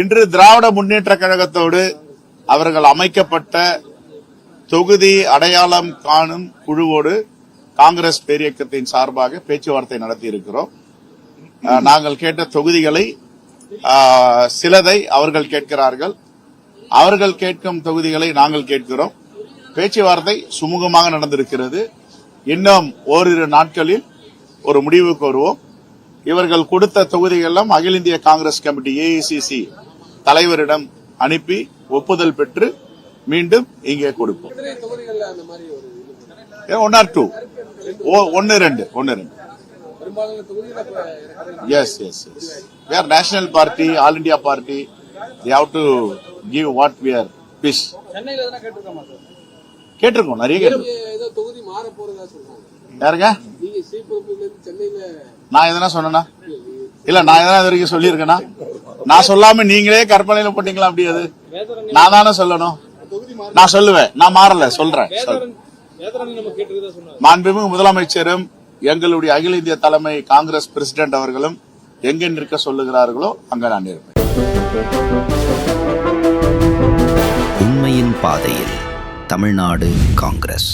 இன்று திராவிட முன்னேற்ற கழகத்தோடு அவர்கள் அமைக்கப்பட்ட தொகுதி அடையாளம் காணும் குழுவோடு காங்கிரஸ் பேரியக்கத்தின் சார்பாக பேச்சுவார்த்தை நடத்தி இருக்கிறோம். நாங்கள் கேட்ட தொகுதிகளை சிலதை அவர்கள் கேட்கிறார்கள், அவர்கள் கேட்கும் தொகுதிகளை நாங்கள் கேட்கிறோம். பேச்சுவார்த்தை சுமூகமாக நடந்திருக்கிறது. இன்னும் ஓரிரு நாட்களில் ஒரு முடிவுக்கு வருவோம். இவர்கள் கொடுத்த தொகுதிகளெல்லாம் அகில இந்திய காங்கிரஸ் கமிட்டி AICC தலைவரிடம் அனுப்பி ஒப்புதல் பெற்று மீண்டும் இங்கே கொடுப்போம். 1 or 2, 1-2. Yes. We are national party, all India party. We have to give what we are wish. கேட்டிருக்கோம், நிறைய யாருங்க? நான் எதனா சொன்னா இல்ல, நான் எதனா இது வரைக்கும் சொல்லியிருக்கேனா? நான் சொல்லாம நீங்களே கற்பனையில போட்டீங்களா? அப்படி அது நான் தானே சொல்லணும். நான் சொல்லுவேன், நான் மாறல, சொல்றேன். மாண்புமிகு முதலமைச்சரும் எங்களுடைய அகில இந்திய தலைமை காங்கிரஸ் பிரசிடென்ட் அவர்களும் எங்க நிற்க சொல்லுகிறார்களோ அங்க நான் இருப்பேன். உண்மையின் பாதையில் தமிழ்நாடு காங்கிரஸ்.